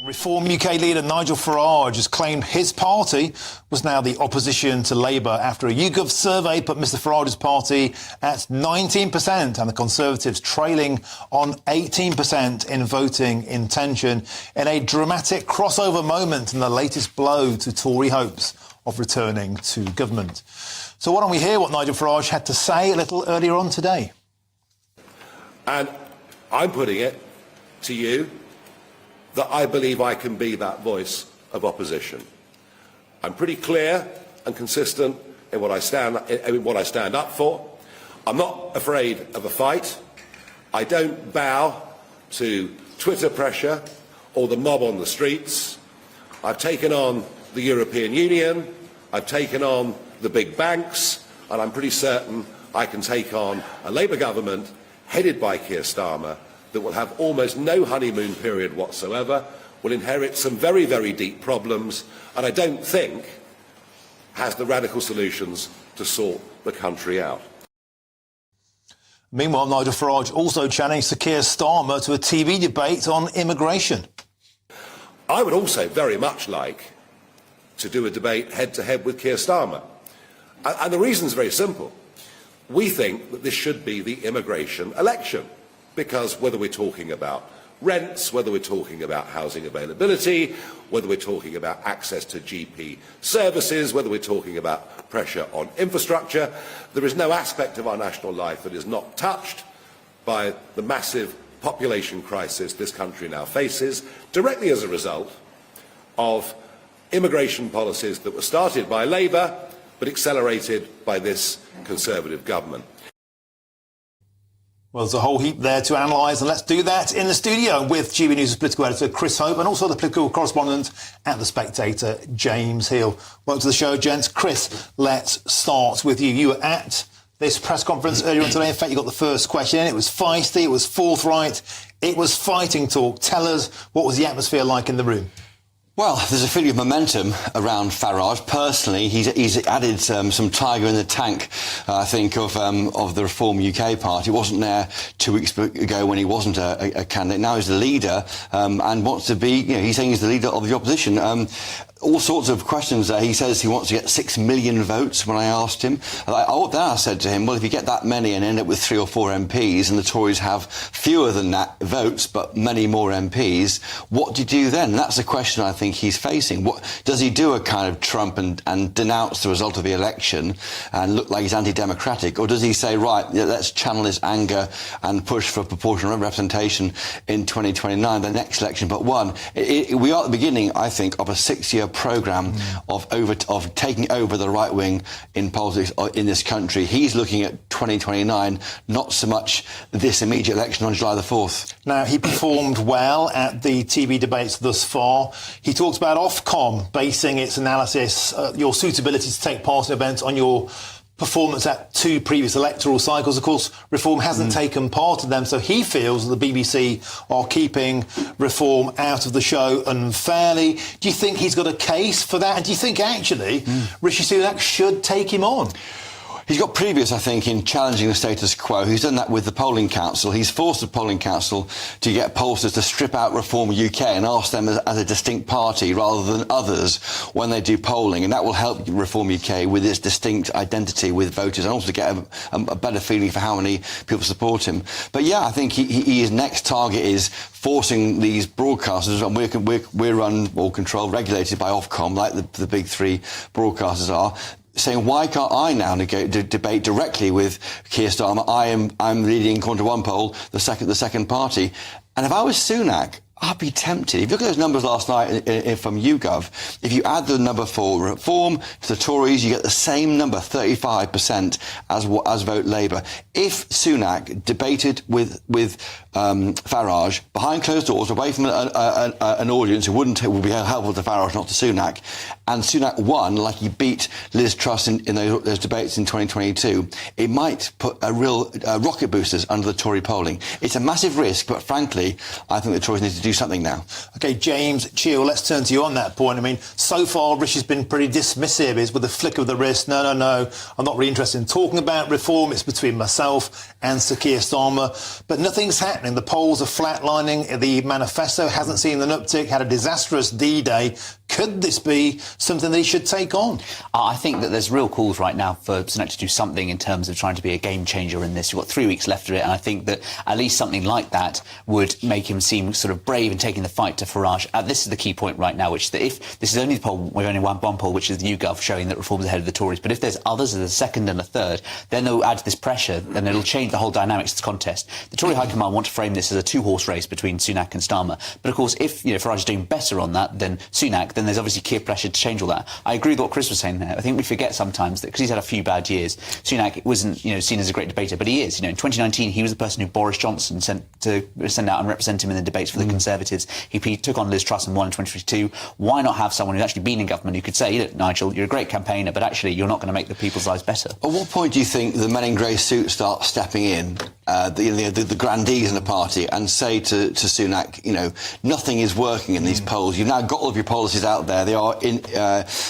Reform UK leader Nigel Farage has claimed his party was now the opposition to Labour after a YouGov survey put Mr Farage's party at 19% and the Conservatives trailing on 18% in voting intention in a dramatic crossover moment and the latest blow to Tory hopes of returning to government. So why don't we hear what Nigel Farage had to say a little earlier on today? And I'm putting it to you that I believe I can be that voice of opposition. I'm pretty clear and consistent in what I stand up for. I'm not afraid of a fight. I don't bow to Twitter pressure or the mob on the streets. I've taken on the European Union, I've taken on the big banks, and I'm pretty certain I can take on a Labour government headed by Keir Starmer that will have almost no honeymoon period whatsoever, will inherit some very, very deep problems, and I don't think has the radical solutions to sort the country out. Meanwhile, Nigel Farage also challenged Sir Keir Starmer to a TV debate on immigration. I would also very much like to do a debate head-to-head with Keir Starmer. And the reason is very simple. We think that this should be the immigration election, because whether we're talking about rents, whether we're talking about housing availability, whether we're talking about access to GP services, whether we're talking about pressure on infrastructure, there is no aspect of our national life that is not touched by the massive population crisis this country now faces, directly as a result of immigration policies that were started by Labour but accelerated by this Conservative government. Well, there's a whole heap there to analyse, and let's do that in the studio with GB News' political editor Chris Hope and also the political correspondent at The Spectator, James Hill. Welcome to the show, gents. Chris, let's start with you. You were at this press conference earlier on today. In fact, you got the first question. It was feisty, it was forthright, it was fighting talk. Tell us, what was the atmosphere like in the room? Well, there's a feeling of momentum around Farage. Personally, he's added some tiger in the tank, I think, of the Reform UK party. He wasn't there 2 weeks ago when he wasn't a candidate. Now he's the leader and wants to be, he's saying he's the leader of the opposition. All sorts of questions there. He says he wants to get 6 million votes when I asked him. Then I said to him, well, if you get that many and end up with 3 or 4 MPs and the Tories have fewer than that votes but many more MPs, what do you do then? And that's the question I think he's facing. What does he do, a kind of Trump and denounce the result of the election and look like he's anti-democratic? Or does he say, right, let's channel his anger and push for proportional representation in 2029, the next election but one? We are at the beginning, I think, of a 6-year programme of taking over the right wing in politics in this country. He's looking at 2029, not so much this immediate election on July the 4th. Now, he performed well at the TV debates thus far. He talks about Ofcom basing its analysis, your suitability to take part in events on your performance at 2 previous electoral cycles. Of course, Reform hasn't taken part in them, so he feels that the BBC are keeping Reform out of the show unfairly. Do you think he's got a case for that? And do you think, actually, Rishi Sunak should take him on? He's got previous, I think, in challenging the status quo. He's done that with the polling council. He's forced the polling council to get pollsters to strip out Reform UK and ask them as a distinct party rather than others when they do polling. And that will help Reform UK with its distinct identity with voters and also get a better feeling for how many people support him. But yeah, I think his next target is forcing these broadcasters, and we're run or controlled, regulated by Ofcom, like the big 3 broadcasters are, saying, why can't I now debate directly with Keir Starmer? I'm leading, according to one poll, the second party. And if I was Sunak, I'd be tempted. If you look at those numbers last night from YouGov, if you add the number for Reform to the Tories, you get the same number, 35%, as vote Labour. If Sunak debated with Farage behind closed doors, away from an audience who would be helpful to Farage, not to Sunak, and Sunak won, like he beat Liz Truss in those debates in 2022, it might put a real rocket boosters under the Tory polling. It's a massive risk, but frankly, I think the Tories need to do something now. OK, James Cheel, let's turn to you on that point. I mean, so far, Rishi's been pretty dismissive. Is with a flick of the wrist, no, I'm not really interested in talking about reform. It's between myself and Sir Keir Starmer. But nothing's happening. The polls are flatlining. The manifesto hasn't seen an uptick, had a disastrous D-Day. Could this be something that he should take on? I think that there's real calls right now for Sunak to do something in terms of trying to be a game changer in this. You've got 3 weeks left of it, and I think that at least something like that would make him seem sort of brave in taking the fight to Farage. This is the key point right now, which is that if this is only the poll, we've only one poll, which is the YouGov, showing that reform's ahead of the Tories. But if there's others, there's a second and a third, then they'll add this pressure, and it'll change the whole dynamics of the contest. The Tory High Command want to frame this as a two-horse race between Sunak and Starmer. But of course, if Farage is doing better on that than Sunak, then there's obviously clear pressure to change all that. I agree with what Chris was saying there. I think we forget sometimes that because he's had a few bad years, Sunak wasn't seen as a great debater, but he is. In 2019, he was the person who Boris Johnson sent out and represent him in the debates for the Conservatives. He took on Liz Truss and won in 2022. Why not have someone who's actually been in government who could say, look, Nigel, you're a great campaigner, but actually you're not going to make the people's lives better? At what point do you think the men in grey suits start stepping in, the grandees in the party, and say to Sunak, nothing is working in these polls. You've now got all of your policies out there. They are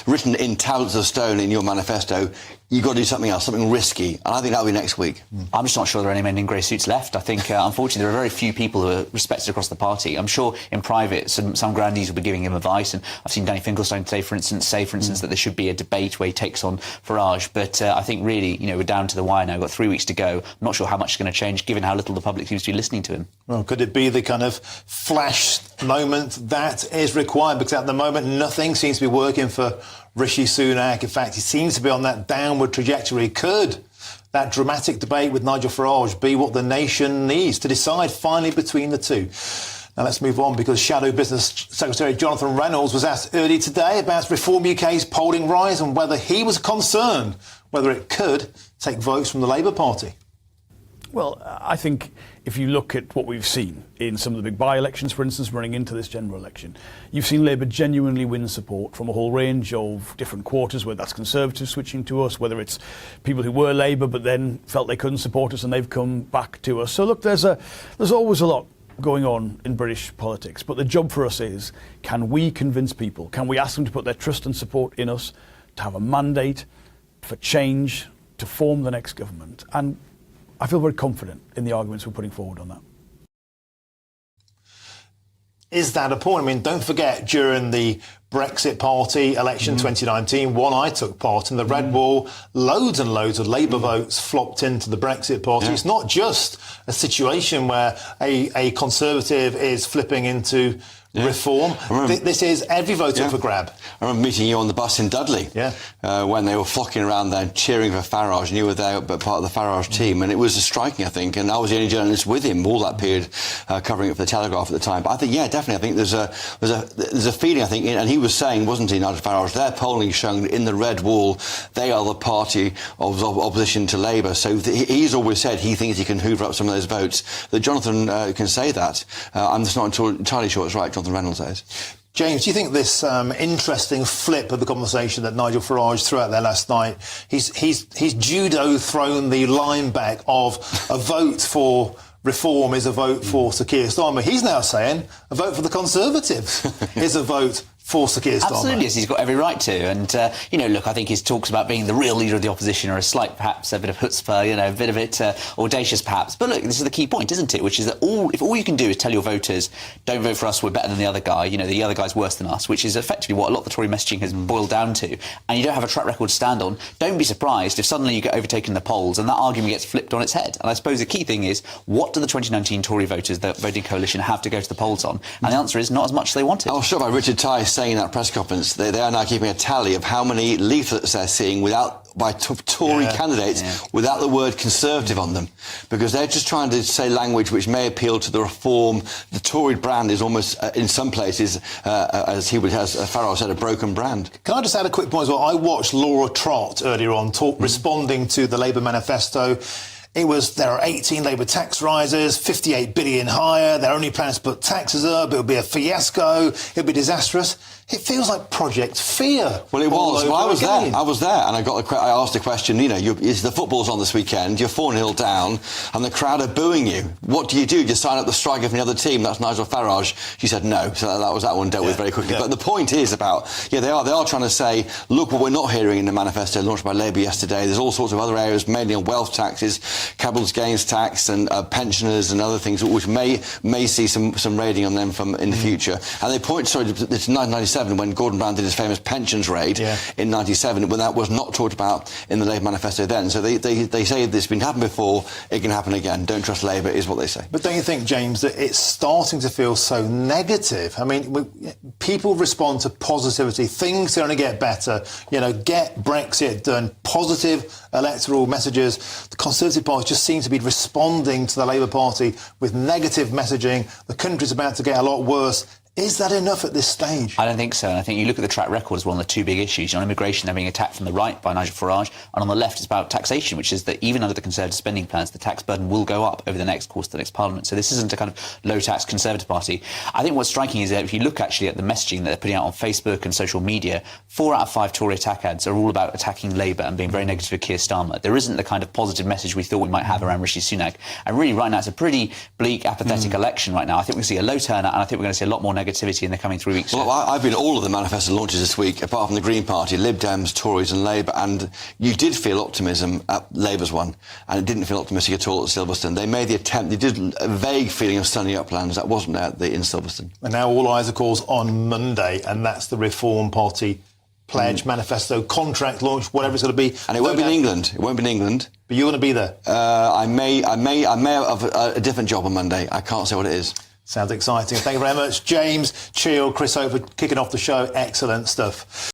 written in tablets of stone in your manifesto. You've got to do something else, something risky. And I think that'll be next week. I'm just not sure there are any men in grey suits left. I think, unfortunately, there are very few people who are respected across the party. I'm sure in private, some grandees will be giving him advice. And I've seen Danny Finkelstein today, for instance, that there should be a debate where he takes on Farage. But I think really, we're down to the wire now. We've got 3 weeks to go. I'm not sure how much is going to change, given how little the public seems to be listening to him. Well, could it be the kind of flash moment that is required? Because at the moment, nothing seems to be working for Rishi Sunak. In fact, he seems to be on that downward trajectory. Could that dramatic debate with Nigel Farage be what the nation needs to decide finally between the two? Now let's move on, because Shadow Business Secretary Jonathan Reynolds was asked earlier today about Reform UK's polling rise and whether he was concerned whether it could take votes from the Labour Party. Well, I think if you look at what we've seen in some of the big by-elections, for instance, running into this general election, you've seen Labour genuinely win support from a whole range of different quarters, whether that's Conservatives switching to us, whether it's people who were Labour but then felt they couldn't support us and they've come back to us. So look, there's always a lot going on in British politics, but the job for us is, can we convince people, can we ask them to put their trust and support in us, to have a mandate for change, to form the next government? And I feel very confident in the arguments we're putting forward on that. Is that a point? I mean, don't forget, during the Brexit Party election 2019, one I took part in, the Red Wall, loads and loads of Labour votes flopped into the Brexit Party. Yeah. It's not just a situation where a Conservative is flipping into reform. This is every vote up for grab. I remember meeting you on the bus in Dudley when they were flocking around there cheering for Farage, and you were there but part of the Farage team, and it was striking, I think, and I was the only journalist with him all that period covering it for the Telegraph at the time. But I think, definitely, I think there's a feeling, I think, and he was saying, wasn't he, Nigel Farage, their polling showing in the Red Wall they are the party of opposition to Labour, so he's always said he thinks he can hoover up some of those votes. That Jonathan can say that. I'm just not entirely sure it's right, Jonathan Reynolds says. James, do you think this interesting flip of the conversation that Nigel Farage threw out there last night, he's judo thrown the line back of a vote for reform is a vote for Sir Keir Starmer? He's now saying a vote for the Conservatives is a vote for Sir Keir Starmer. Absolutely, yes, he's got every right to. And, look, I think his talks about being the real leader of the opposition are perhaps a bit of chutzpah, a bit of it audacious, perhaps. But look, this is the key point, isn't it? Which is that if all you can do is tell your voters, don't vote for us, we're better than the other guy, the other guy's worse than us, which is effectively what a lot of the Tory messaging has boiled down to, and you don't have a track record to stand on, don't be surprised if suddenly you get overtaken in the polls and that argument gets flipped on its head. And I suppose the key thing is, what do the 2019 Tory voters, the voting coalition, have to go to the polls on? And the answer is not as much as they wanted. I was struck by Richard Tice saying in that press conference, they are now keeping a tally of how many leaflets they're seeing by Tory candidates without the word Conservative on them, because they're just trying to say language which may appeal to the reform. The Tory brand is almost, in some places, as Farage said, a broken brand. Can I just add a quick point as well? I watched Laura Trott earlier on responding to the Labour manifesto. It was, there are 18 Labour tax rises, 58 billion higher, their only plans to put taxes up, it'll be a fiasco, it'll be disastrous. It feels like Project Fear. Well, it was. Well, I was again. there. I was there, and I asked a question. You know, the football's on this weekend. You're 4-0 down, and the crowd are booing you. What do? You sign up the striker from the other team. That's Nigel Farage. She said no. So that one dealt with very quickly. Yeah. But the point is about they are trying to say, look what we're not hearing in the manifesto launched by Labour yesterday. There's all sorts of other areas, mainly on wealth taxes, capital gains tax, and pensioners and other things, which may see some raiding on them in the future. And they point to 1997. When Gordon Brown did his famous pensions raid in 97, when that was not talked about in the Labour manifesto then. So they say this has happened before, it can happen again. Don't trust Labour is what they say. But don't you think, James, that it's starting to feel so negative? I mean, people respond to positivity. Things are going to get better. You know, get Brexit done. Positive electoral messages. The Conservative Party just seems to be responding to the Labour Party with negative messaging. The country's about to get a lot worse. Is that enough at this stage? I don't think so. And I think you look at the track record as one of the two big issues. On immigration, they're being attacked from the right by Nigel Farage. And on the left, it's about taxation, which is that even under the Conservative spending plans, the tax burden will go up over the next course of the next Parliament. So this isn't a kind of low-tax Conservative Party. I think what's striking is that if you look actually at the messaging that they're putting out on Facebook and social media, 4 out of 5 Tory attack ads are all about attacking Labour and being very negative for Keir Starmer. There isn't the kind of positive message we thought we might have around Rishi Sunak. And really, right now, it's a pretty bleak, apathetic election right now. I think we're going to see a low turnout, and I think we're going to see a lot more negativity in the coming 3 weeks. Well, I've been at all of the manifesto launches this week, apart from the Green Party, Lib Dems, Tories and Labour, and you did feel optimism at Labour's one, and it didn't feel optimistic at all at Silverstone. They made the attempt, they did a vague feeling of sunny uplands. That wasn't there in Silverstone. And now all eyes, of course, on Monday, and that's the Reform Party pledge, manifesto, contract launch, whatever it's going to be. And it won't be in England. It won't be in England. But you're going to be there. I may have a different job on Monday. I can't say what it is. Sounds exciting. Thank you very much, James, Cheel, Chris Hope for kicking off the show. Excellent stuff.